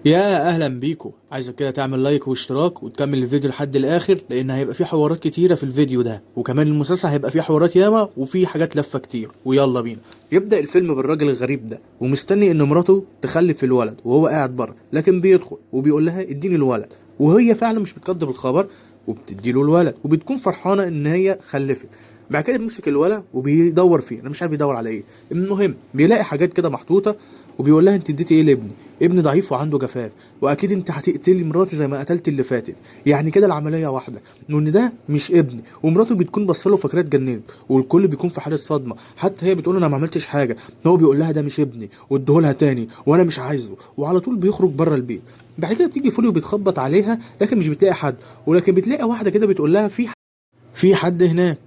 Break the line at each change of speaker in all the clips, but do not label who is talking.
يا اهلا بيكو، عايزك كده تعمل لايك واشتراك وتكمل الفيديو لحد الاخر، لان هيبقى فيه حوارات كتيره في الفيديو ده، وكمان المسلسل هيبقى فيه حوارات ياما وفيه حاجات لفه كتير. ويلا بينا. يبدا الفيلم بالراجل الغريب ده ومستني ان مراته تخلف الولد وهو قاعد بره، لكن بيدخل وبيقول لها اديني الولد، وهي فعلا مش بتكذب الخبر وبتديله الولد وبتكون فرحانه ان هي خلفت. بعد كده بيمسك الولد وبيدور فيه، انا مش عارف بيدور على ايه. المهم بيلاقي حاجات كده محطوطه، وبيقول لها انت اديتي ايه لابني؟ ابني ضعيف وعنده جفاف، واكيد انت هتقتلي مراتي زي ما قتلت اللي فاتت. يعني كده العمليه واحده، وان ده مش ابني. ومراته بتكون بصله فاكراه اتجننت، والكل بيكون في حاله صدمه، حتى هي بتقول انا ما عملتش حاجه. هو بيقول لها ده مش ابني واديهولها تاني وانا مش عايزه، وعلى طول بيخرج بره البيت. بعد كده بتيجي فولي وبتخبط عليها لكن مش بتلاقي حد، ولكن بتلاقي واحده كده بتقول لها في حد هناك،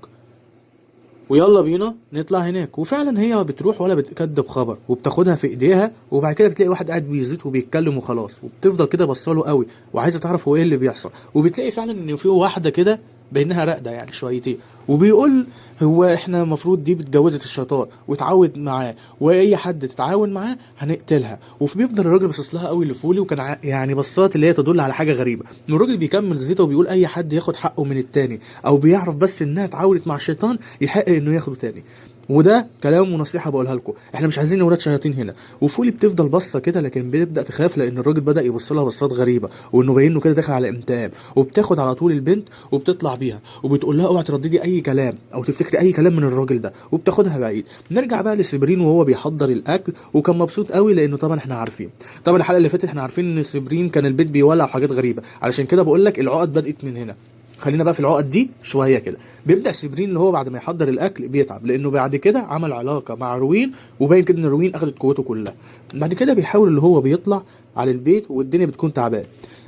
ويلا بينا نطلع هناك. وفعلا هي بتروح ولا بتكدب خبر وبتاخدها في ايديها، وبعد كده بتلاقي واحد قاعد بيزيط وبيتكلم وخلاص، وبتفضل كده بصاله قوي وعايزه تعرف هو ايه اللي بيحصل. وبتلاقي فعلا ان في واحده كده بانها راقده يعني شويتين، وبيقول هو احنا المفروض دي اتجوزت الشيطان واتعاود معاه، واي حد تتعاون معاه هنقتلها. وبيفضل الراجل باصص لها قوي لفولي، وكان يعني بصات اللي هي تدل على حاجه غريبه. ان الراجل بيكمل زيته وبيقول اي حد ياخد حقه من التاني او بيعرف بس انها اتعاونت مع الشيطان يحق انه ياخده تاني. وده كلام ونصيحه بقولها لكم، احنا مش عايزين اولاد شياطين هنا. وفولي بتفضل باصه كده، لكن بتبدا تخاف لان الراجل بدا يبص لها بصات غريبه، وانه باين له كده داخل على انتقام. وبتاخد على طول البنت وبتطلع بيها، وبتقول لها اوعي ترددي اي كلام او تفتكري اي كلام من الراجل ده، وبتاخدها بعيد. نرجع بقى لسبرين وهو بيحضر الاكل، وكان مبسوط قوي لانه طبعا احنا عارفين، طبعا الحلقه اللي فاتت احنا عارفين ان سبرين كان البيت بيولع حاجات غريبه، علشان كده بقول لك العقد بدات من هنا. خلينا بقى في العقد دي شويه كده. بيبدا سبرين اللي هو بعد ما يحضر الاكل بيتعب، لانه بعد كده عمل علاقه مع روين، وباين كده ان روين اخدت قوته كلها. بعد كده بيحاول اللي هو بيطلع على البيت والدنيا بتكون تعبان،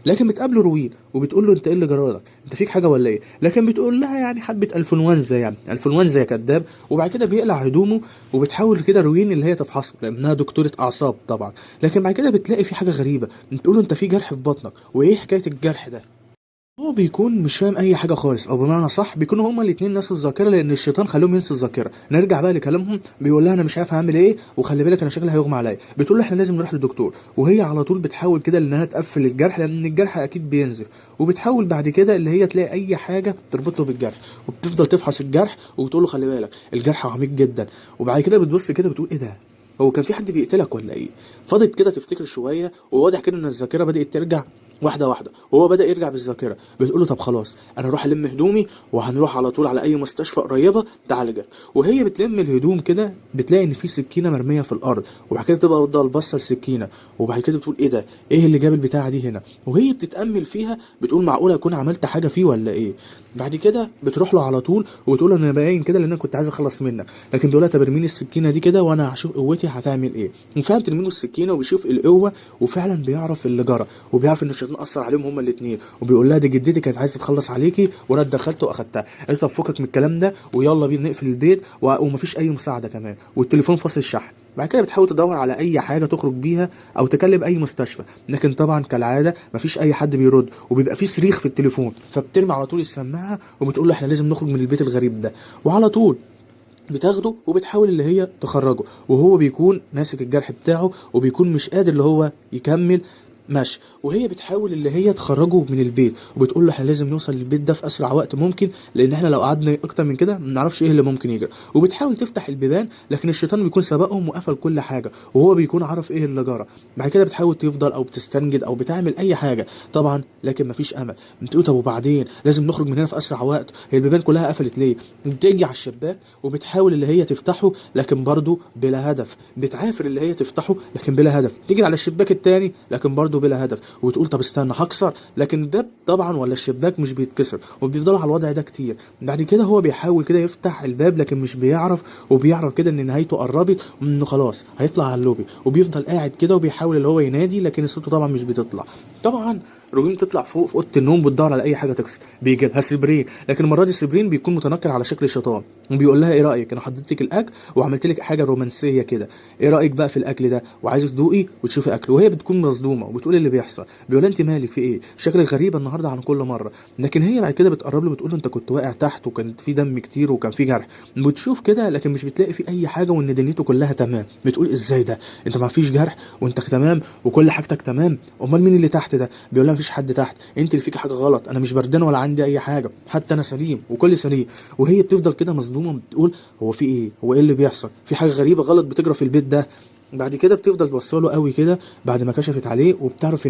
لكن بتقابله روين وبتقول له انت ايه اللي جرالك؟ انت فيك حاجه ولا ايه؟ لكن بتقول لها يعني حبه انفلونزا، يعني انفلونزا يا كداب. وبعد كده بيقلع هدومه، وبتحاول كده روين اللي هي تفحصه لانها دكتوره اعصاب طبعا. لكن بعد كده بتلاقي في حاجه غريبه، بتقول له انت في جرح في بطنك، وايه حكايه الجرح ده؟ هو بيكون مش فاهم اي حاجه خالص، او بمعنى صح بيكونوا هما الاتنين نسوا الذاكره لان الشيطان خلوهم ينسوا الذاكره. نرجع بقى لكلامهم، بيقول لها انا مش عارف هعمل ايه، وخلي بالك انا شكلي هيغمى عليا. بتقول له احنا لازم نروح للدكتور، وهي على طول بتحاول كده انها تقفل الجرح لان الجرح اكيد بينزف. وبتحاول بعد كده اللي هي تلاقي اي حاجه تربطه بالجرح، وبتفضل تفحص الجرح وبتقول له خلي بالك الجرح عميق جدا. وبعد كده بتبص كده بتقول ايه ده، هو كان في حد بيقتلك ولا ايه؟ فضلت كده تفتكر شويه، وواضح كده ان الذاكره بدات ترجع واحده واحده، وهو بدا يرجع بالذاكره. بتقول له طب خلاص انا اروح الم هدومي وهنروح على طول على اي مستشفى قريبه تعالجك. وهي بتلم الهدوم كده بتلاقي ان في سكينه مرميه في الارض، وبعد كده تبقى تفضل باصه السكينه، وبعد كده بتقول ايه ده، ايه اللي جاب البتاعه دي هنا؟ وهي بتتامل فيها بتقول معقوله اكون عملت حاجه فيه ولا ايه؟ بعد كده بتروح له على طول وتقول له انا باين كده لان انا كنت عايز اخلص منك، لكن بيقول لها طب ارميني السكينه دي كده وانا هشوف قوتي هتعمل ايه. وفعلا ترمي له السكينه وبيشوف القوه، وفعلا بيعرف اللي جرى، وبيعرف ان الشيطان اثر عليهم هما الاثنين. وبيقول لها دي جدتي كانت عايزه تخلص عليكي وانا اتدخلت واخدتها. قالت طب فكك من الكلام ده ويلا بينا نقفل البيت ومفيش اي مساعده كمان، والتليفون فاصل الشحن. بعد كده بتحاول تدور على اي حاجه تخرج بيها او تكلم اي مستشفى، لكن طبعا كالعاده مفيش اي حد بيرد، وبيبقى في صريخ في التليفون. فبترمي على طول السماعه وبتقول له احنا لازم نخرج من البيت الغريب ده. وعلى طول بتاخده وبتحاول اللي هي تخرجه، وهو بيكون ماسك الجرح بتاعه وبيكون مش قادر اللي هو يكمل ماشي. وهي بتحاول اللي هي تخرجه من البيت، وبتقول له احنا لازم نوصل للبيت ده في اسرع وقت ممكن، لان احنا لو قعدنا اكتر من كده ما نعرفش ايه اللي ممكن يجرى. وبتحاول تفتح البيبان، لكن الشيطان بيكون سبقهم وقفل كل حاجه، وهو بيكون عارف ايه اللي جرى. بعد كده بتحاول تفضل او بتستنجد او بتعمل اي حاجه طبعا، لكن مفيش امل. بتقول طب وبعدين لازم نخرج من هنا في اسرع وقت، هي البيبان كلها قفلت ليه؟ بتيجي على الشباك وبتحاول اللي هي تفتحه، لكن برضه بلا هدف. بتعافر اللي هي تفتحه لكن بلا هدف. تيجي على الشباك التاني لكن برضه بلا هدف، وتقول طب استنى هكسر، لكن الباب طبعا ولا الشباك مش بيتكسر، وبيفضلوا على الوضع ده كتير. بعد كده هو بيحاول كده يفتح الباب لكن مش بيعرف، وبيعرف كده ان نهايته قربت وانه خلاص هيطلع على اللوبي، وبيفضل قاعد كده وبيحاول اللي هو ينادي، لكن صوته طبعا مش بتطلع. طبعا روبين تطلع فوق في اوضه النوم بتدور على اي حاجه تكسر، بيجي لها سبرين، لكن المره دي سبرين بيكون متنكر على شكل شيطان، وبيقول لها ايه رايك انا حضرت لك الاكل وعملت لك حاجه رومانسيه كده، ايه رايك بقى في الاكل ده وعايزك تدوقي وتشوفي اكل. وهي بتكون مصدومه وبتقول اللي بيحصل. بيقول انت مالك في ايه، شكلك غريبه النهارده عن كل مره. لكن هي بعد كده بتقرب له بتقول له انت كنت واقع تحت وكان في دم كتير وكان في جرح. بتشوف كده لكن مش بتلاقي في اي حاجه وان دنيته كلها تمام. بتقول ازاي ده، انت ما فيش جرح وانت تمام وكل حاجتك تمام، امال مين اللي تحت ده؟ بيقول لها مفيش حد تحت، انت اللي فيك حاجه غلط، انا مش بردان ولا عندي اي حاجه، حتى انا سليم وكل سليم. وهي بتفضل كده مصدومه بتقول هو في ايه، هو ايه اللي بيحصل، في حاجه غريبه غلط بتجرى في البيت ده. بعد كده بتفضل توصله قوي كده بعد ما كشفت عليه وبتعرف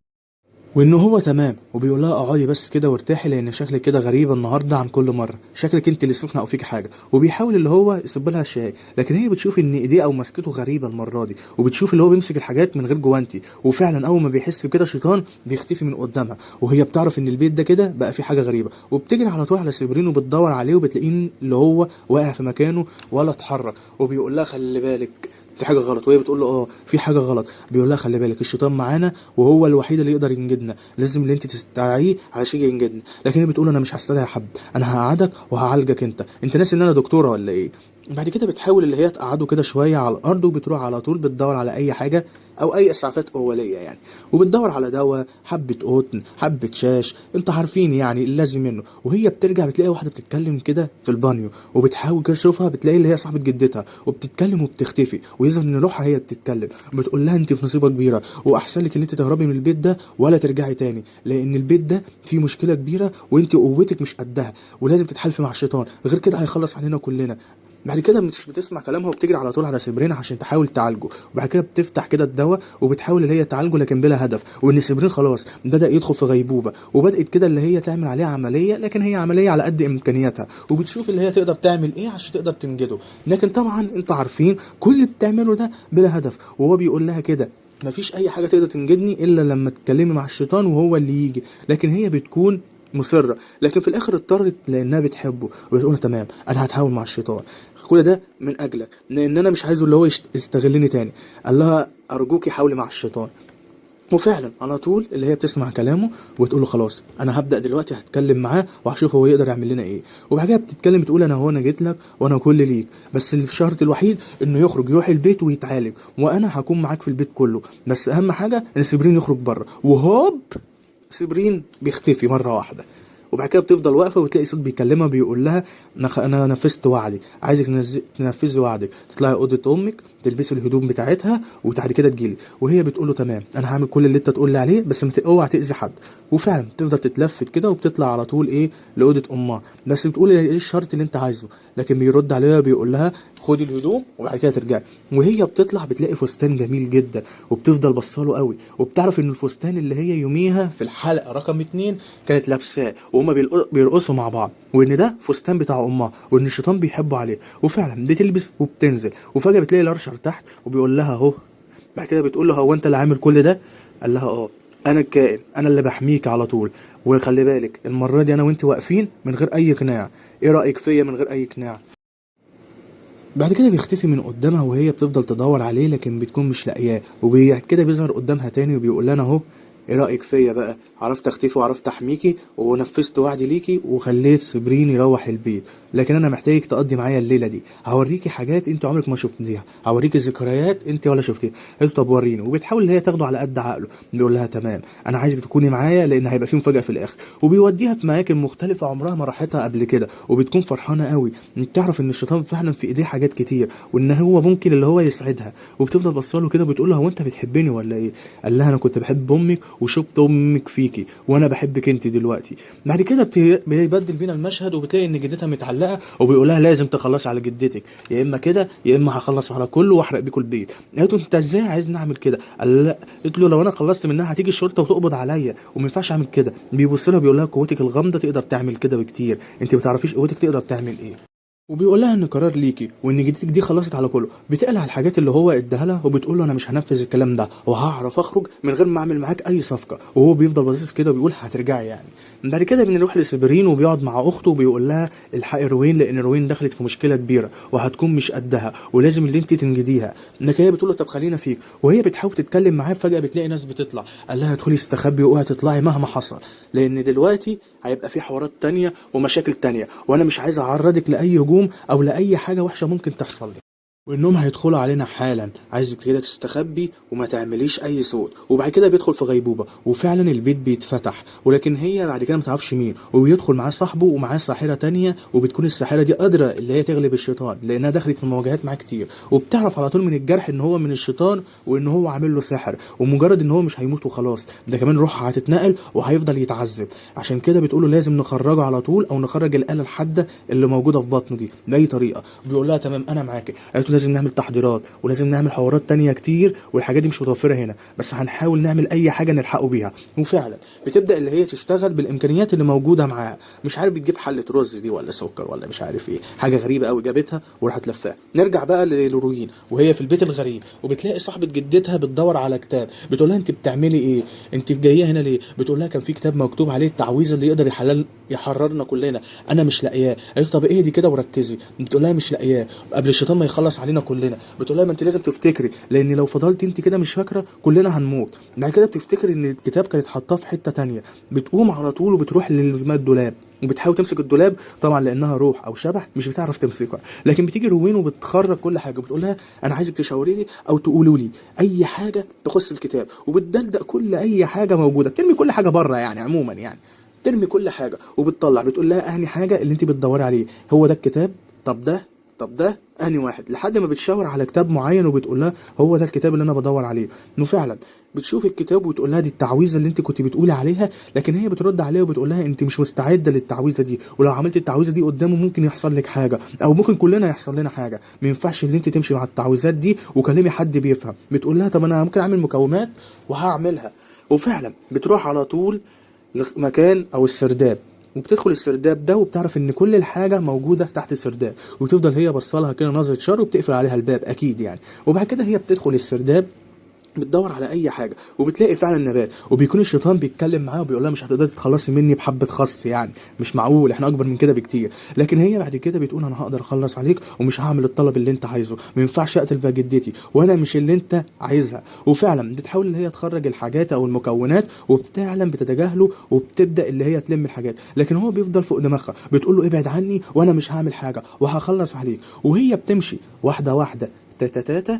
وانه هو تمام. وبيقول لها اقعدي بس كده وارتاحي لان شكلك كده غريب النهارده عن كل مره، شكلك انت اللي سخنه او فيك حاجه. وبيحاول اللي هو يصب لها الشاي لكن هي بتشوف ان ايديه او مسكته غريبه المره دي، وبتشوف اللي هو بيمسك الحاجات من غير جوانتي. وفعلا اول ما بيحس بكده شيطان بيختفي من قدامها. وهي بتعرف ان البيت ده كده بقى فيه حاجه غريبه وبتجري على طول على سبرين وبتدور عليه وبتلاقيه اللي هو واقع في مكانه ولا اتحرك. وبيقول لها خلي بالك في حاجه غلط، وهي بتقول له اه في حاجه غلط. بيقول لها خلي بالك الشيطان معانا وهو الوحيد اللي يقدر ينجدنا، لازم اللي انت تستدعيه علشان ينجدنا. لكن هي بتقول انا مش هستدعي حد، انا هقعدك وهعالجك، انت ناسي ان انا دكتوره ولا ايه؟ بعد كده بتحاول اللي هي تقعده كده شويه على الارض وبتروح على طول بتدور على اي حاجه او اي اسعافات اوليه يعني. وبتدور على دواء، حبه قطن، حبه شاش، انت عارفين يعني اللازم منه. وهي بترجع بتلاقي واحده بتتكلم كده في البانيو وبتحاول كده تشوفها، بتلاقي اللي هي صاحبه جدتها وبتتكلم وبتختفي ويظهر ان روحها هي بتتكلم. بتقول لها انت في نصيبه كبيره واحسن لك ان انت تهربي من البيت ده ولا ترجعي تاني، لان البيت ده فيه مشكله كبيره وانت قوتك مش قدها ولازم تتحالفي مع الشيطان، غير كده هيخلص علينا كلنا. بعد كده مش بتسمع كلامها وبتجري على طول على سبرين عشان تحاول تعالجه. وبعد كده بتفتح كده الدواء وبتحاول اللي هي تعالجه لكن بلا هدف، وان سبرين خلاص بدأ يدخل في غيبوبة. وبدأت كده اللي هي تعمل عليه عملية لكن هي عملية على قد امكانياتها، وبتشوف اللي هي تقدر تعمل ايه عشان تقدر تنجده. لكن طبعا انتوا عارفين كل اللي بتعمله ده بلا هدف. وهو بيقول لها كده مفيش اي حاجة تقدر تنجدني الا لما تتكلمي مع الشيطان وهو اللي يجي. لكن هي بتكون مصرة، لكن في الاخر اضطرت لانها بتحبه وبتقول تمام انا هتحاول مع الشيطان، كل ده من اجلك لان انا مش عايزه اللي هو يستغلني تاني. قال لها ارجوكي حاولي مع الشيطان. وفعلا على طول اللي هي بتسمع كلامه وتقول له خلاص انا هبدا دلوقتي هتكلم معاه وهشوف هو يقدر يعمل لنا ايه. وبعد كده بتتكلم بتقول انا هو انا جيت لك وانا كل ليك، بس الشرط الوحيد انه يخرج يروح البيت ويتعالج وانا هكون معاك في البيت كله، بس اهم حاجه ان سبرين يخرج بره. وهوب سبرين بيختفي مره واحده. وبعد كده بتفضل واقفه وتلاقي صوت بيكلمها بيقول لها انا نفذت وعدي، عايزك تنفذي وعدك، تطلعي اوضه امك تلبسي الهدوم بتاعتها وبعد كده تجيلي. وهي بتقول له تمام انا هعمل كل اللي انت تقول لي عليه بس اوعى تاذي حد. وفعلا بتفضل تتلفت كده وبتطلع على طول ايه لاوضه امها، بس بتقول ايه الشرط اللي انت عايزه. لكن بيرد عليها بيقول لها خدي الهدوم وبعد كده ترجعي. وهي بتطلع بتلاقي فستان جميل جدا وبتفضل بصاله قوي، وبتعرف ان الفستان اللي هي يوميها في الحلقه رقم 2 كانت لابساه وهما بيرقصوا مع بعض، وان ده فستان بتاع امها وان الشيطان بيحبوا عليه. وفعلا بتلبس وبتنزل وفجاه بتلاقي الارشر تحت وبيقول لها اهو. بعد كده بتقول له هو انت اللي عامل كل ده؟ قال لها اه انا الكائن، انا اللي بحميك على طول، وخلي بالك المره دي انا وانت واقفين من غير اي قناع، ايه رايك فيا من غير اي قناع؟ بعد كده بيختفي من قدامها وهي بتفضل تدور عليه لكن بتكون مش لاقياه. وبعد كده بيظهر قدامها تاني وبيقول لنا اهو ايه رايك فيا بقى، عرفت اختفي وعرفت احميكي ونفذت وعدي ليكي وخليت سبرين يروح البيت، لكن انا محتاجك تقضي معايا الليله دي، هوريكي حاجات انت عمرك ما شفتيها، هوريكي ذكريات انت ولا شفتيها. قالت طب وريني. وبتحاول ان هي تاخده على قد عقله. بيقول لها تمام انا عايزك تكوني معايا لان هيبقى في مفاجاه في الاخر. وبيوديها في اماكن مختلفه عمرها ما راحتها قبل كده وبتكون فرحانه قوي. تعرف ان الشيطان فعلا في ايديه حاجات كتير وان هو ممكن اللي هو يسعدها. وبتفضل بصاله كده بتقول له هو انت بتحبني ولا ايه؟ قال لها انا كنت بحب امك وشفت امك فيكي وانا بحبك انت دلوقتي. بعد كده بيبدل بينا المشهد وبتلاقي ان جدتها متعلقه وبيقول لها لازم تخلصي على جدتك، يا اما كده يا اما هخلص على كله واحرق بيكم البيت. قالت له انت ازاي عايزني اعمل كده؟ قال لا. قلت له لو انا خلصت منها هتيجي الشرطه وتقبض عليا وما ينفعش اعمل كده. بيبص لها بيقول لها قوتك الغامضه تقدر تعمل كده بكتير، انت ما تعرفيش قوتك تقدر تعمل ايه. وبيقول لها ان قرار ليكي وان جدتك دي خلصت على كله. بتقلع الحاجات اللي هو اداها لها وبتقول له انا مش هنفذ الكلام ده وهعرف اخرج من غير ما اعمل معاك اي صفقه. وهو بيفضل باصص كده وبيقول هترجعي يعني. بعد كده بنروح لسبرين وبيقعد مع اخته وبيقول لها الحقي روين لان روين دخلت في مشكله كبيره وهتكون مش قدها ولازم اللي انت تنجديها. لكن هي بتقول له طب خلينا فيك. وهي بتحاول تتكلم معاه فجاه بتلاقي ناس بتطلع. قال لها ادخلي استخبي واوعي تطلعي مهما حصل لان دلوقتي هيبقى في حوارات تانية ومشاكل تانية وانا مش عايز اعرضك لاي هجوم او لاي حاجه وحشه ممكن تحصل لي. وانهم هيدخلوا علينا حالا، عايزك كده تستخبي وما تعمليش اي صوت. وبعد كده بيدخل في غيبوبه، وفعلا البيت بيتفتح، ولكن هي بعد كده ما تعرفش مين، وبيدخل معاه صاحبه ومعاه ساحره تانية، وبتكون الساحره دي قادره اللي هي تغلب الشيطان لانها دخلت في مواجهات معاه كتير، وبتعرف على طول من الجرح ان هو من الشيطان وان هو عامل له سحر، ومجرد ان هو مش هيموت وخلاص، ده كمان روحه هتتنقل وهيفضل يتعذب. عشان كده بتقوله لازم نخرجه على طول، او نخرج الاله الحاده اللي موجوده في بطنه دي باي طريقه. بيقول لها تمام انا معاك. قالت له لازم نعمل تحضيرات ولازم نعمل حوارات تانية كتير، والحاجات دي مش متوفرة هنا، بس هنحاول نعمل اي حاجة نلحقوا بيها. وفعلا بتبدأ اللي هي تشتغل بالامكانيات اللي موجودة معاها. مش عارف بتجيب حلة رز دي ولا سكر ولا مش عارف ايه، حاجة غريبة قوي جابتها وراحت لفاها. نرجع بقى للروين وهي في البيت الغريب، وبتلاقي صاحبة جدتها بتدور على كتاب. بتقول لها انت بتعملي ايه؟ انت جايه هنا ليه؟ بتقول لها كان في كتاب مكتوب عليه التعويذه اللي يقدر يحررنا كلنا، انا مش لاقياه. قالت طب ايه دي كده وركزي. بتقول لها مش لاقياه قبل الشيطان ما يخلص علينا كلنا. بتقول لها ما انت لازم تفتكري، لان لو فضلت انت كده مش فاكره كلنا هنموت. بعد كده بتفتكر ان الكتاب كانت حاطاه في حته تانية. بتقوم على طول وبتروح للدولاب، وبتحاول تمسك الدولاب طبعا لانها روح او شبح مش بتعرف تمسكها. لكن بتيجي روين وبتخرج كل حاجه. بتقول لها انا عايزك تشاوري لي او تقولوا لي اي حاجه تخص الكتاب، وبتدلدق كل اي حاجه موجوده، بترمي كل حاجه بره يعني عموما يعني، ترمي كل حاجه وبتطلع. بتقول لها اهني حاجه اللي انت بتدوري عليه هو ده الكتاب؟ طب ده، طب ده انهي واحد؟ لحد ما بتشاور على كتاب معين وبتقول لها هو ده الكتاب اللي انا بدور عليه. انه فعلا بتشوف الكتاب وتقول لها دي التعويذه اللي انت كنت بتقولي عليها. لكن هي بترد عليها وبتقول لها انت مش مستعده للتعويذه دي، ولو عملت التعويذه دي قدامه ممكن يحصل لك حاجه، او ممكن كلنا يحصل لنا حاجه. ما ينفعش ان انت تمشي مع التعويذات دي، وكلمي حد بيفهم. بتقول لها طب انا ممكن اعمل مكومات وهعملها. وفعلا بتروح على طول مكان او السرداب، وبتدخل السرداب ده وبتعرف ان كل الحاجه موجوده تحت السرداب، وتفضل هي بصلها كده نظره شر وبتقفل عليها الباب اكيد يعني. وبعد كده هي بتدخل السرداب بتدور على اي حاجه، وبتلاقي فعلا نبات، وبيكون الشيطان بيتكلم معاها وبيقول لها مش هتقدري تتخلصي مني بحبه خس يعني، مش معقول احنا اكبر من كده بكتير. لكن هي بعد كده بتقول انا هقدر اخلص عليك ومش هعمل الطلب اللي انت عايزه، ما ينفعش اقتل بقى جدتي وانا مش اللي انت عايزها. وفعلا بتحاول ان هي تخرج الحاجات او المكونات، وفعلا بتتجاهله وبتبدا اللي هي تلم الحاجات، لكن هو بيفضل فوق دماغها. بتقول له ابعد عني وانا مش هعمل حاجه وهخلص عليك. وهي بتمشي واحده واحده تاتا تاتا،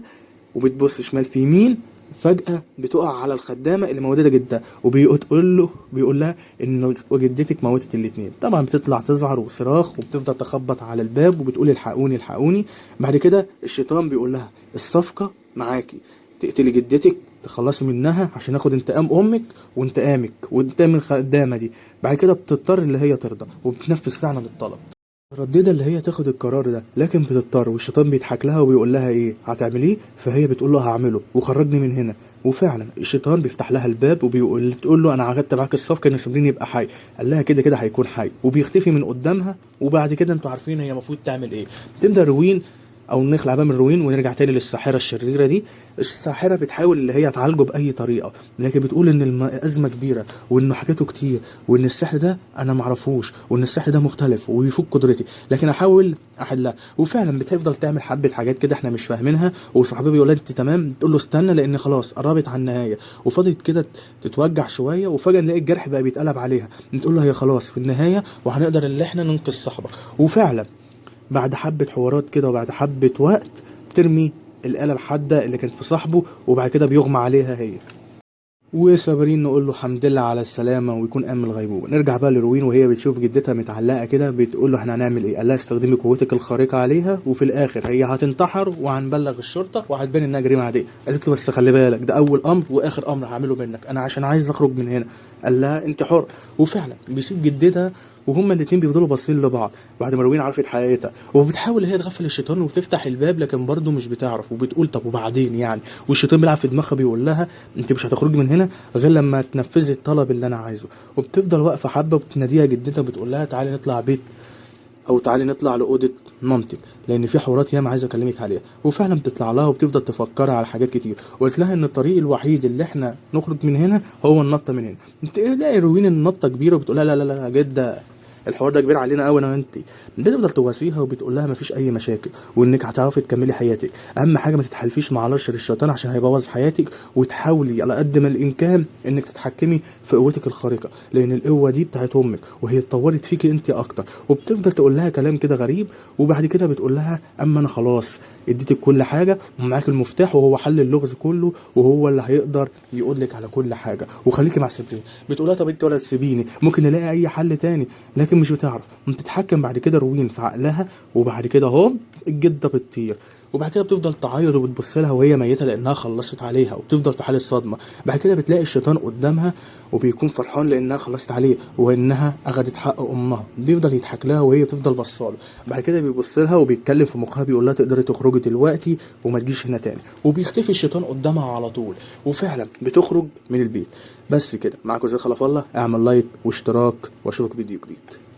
وبتبص شمال في يمين، فجأة بتقع على الخدامة اللي موجودة جدها، بيقول لها ان جدتك موتت الاتنين. طبعا بتطلع تزعر وصراخ وبتفضل تخبط على الباب وبتقول الحقوني الحقوني. بعد كده الشيطان بيقول لها الصفقة معاكي، تقتلي جدتك تخلصي منها عشان اخد انتقام امك وانتقامك وانتقام الخدامة دي. بعد كده بتضطر اللي هي ترضى وبتنفذ فعلا الطلب. مترددة اللي هي تاخد القرار ده، لكن بتضطر، والشيطان بيضحك لها وبيقول لها ايه هتعمليه؟ فهي بتقول له هعمله وخرجني من هنا. وفعلا الشيطان بيفتح لها الباب بتقول له انا عقدت معاك الصفقه ان سابرين يبقى حي. قال لها كده كده هيكون حي، وبيختفي من قدامها. وبعد كده انتوا عارفين هي المفروض تعمل ايه. تبدا روين، او نخلع بقى من روين ونرجع تاني للساحره الشريره دي. الساحره بتحاول اللي هي تعالجه باي طريقه، لكن بتقول ان الازمه كبيره، وانه حكايته كتير، وان السحر ده انا معرفوش، وان السحر ده مختلف ويفوق قدرتي، لكن احاول احلها. وفعلا بتفضل تعمل حبه حاجات كده احنا مش فاهمينها. وصاحبي بيقول لها انت تمام؟ تقول له استنى لان خلاص قربت على النهايه. وفضلت كده تتوجع شويه، وفجاه نلاقي الجرح بقى بيتقلب عليها. بتقول له هي خلاص في النهايه وهنقدر ان احنا ننقذ صاحبك. وفعلا بعد حبة حوارات كده وبعد حبة وقت بترمي الآلة الحادة اللي كانت في صاحبه، وبعد كده بيغمى عليها هي. وصابرين نقول له حمد لله على السلامة ويكون قام من الغيبوبة. نرجع بقى لروين وهي بتشوف جدتها متعلقة كده، بتقول له احنا هنعمل ايه؟ قال لها استخدمي قوتك الخارقة عليها، وفي الآخر هي هتنتحر وهنبلغ الشرطة وهتبان انها جريمة عادية. قالت له بس خلي بالك ده أول أمر وآخر أمر هعمله منك، أنا عشان عايز أخرج من هنا. قال لها أنت حر. وفعلا بيسيب جدتها، وهما الاتنين بيفضلوا باصين لبعض بعد ما روين عرفت حقيقتها. وبتحاول هي تغفل الشيطان وتفتح الباب، لكن برضه مش بتعرف، وبتقول طب وبعدين يعني. والشيطان بيلعب في دماغها بيقول لها انت مش هتخرجي من هنا غير لما تنفذي الطلب اللي انا عايزه. وبتفضل واقفه حبه وبتناديها جدتها، بتقول لها تعالي نطلع بيت، او تعالي نطلع لاوضه مامتك لان في حوارات ياما عايزه اكلمك عليها. وفعلا بتطلع لها وبتفضل تفكرها على حاجات كتير، وقلت لها ان الطريق الوحيد اللي احنا نخرج من هنا هو النطه من هنا. انت ايه لاقي روين النطه كبيره؟ وبتقول لها لا لا لا لا جده، الحوار ده كبير علينا قوي انا وانت. بتفضل تواسيها وبتقول لها مفيش اي مشاكل، وانك هتعرفي تكملي حياتك. اهم حاجه ما تتحالفيش مع لشر الشيطان عشان هيبوظ حياتك، وتحاولي على قد ما الامكان انك تتحكمي في قوتك الخارقه، لان القوه دي بتاعت امك وهي اتطورت فيكي انت اكتر. وبتفضل تقول لها كلام كده غريب، وبعد كده بتقول لها اما انا خلاص اديتك كل حاجه ومعاك المفتاح، وهو حل اللغز كله، وهو اللي هيقدر يقول لك على كل حاجه. وخليكي مع سبرين. بتقولها طب انت ولا تسيبيني، ممكن نلاقي اي حل تاني، لكن مش بتعرف. بتتحكم بعد كده روين في عقلها، وبعد كده اهو الجده بتطير. وبعد كده بتفضل تعيط وبتبص لها وهي ميته لانها خلصت عليها، وبتفضل في حاله صدمه. بعد كده بتلاقي الشيطان قدامها وبيكون فرحان لانها خلصت عليه وانها اخدت حق امها، بيفضل يضحك لها وهي بتفضل بصاله. بعد كده بيبص لها وبيتكلم في مخها، بيقول لها تقدري تخرجي دلوقتي وما تجيش هنا تاني. وبيختفي الشيطان قدامها على طول، وفعلا بتخرج من البيت. بس كده، معاكم زي خلف الله. اعمل لايك واشتراك، واشوفك فيديو جديد.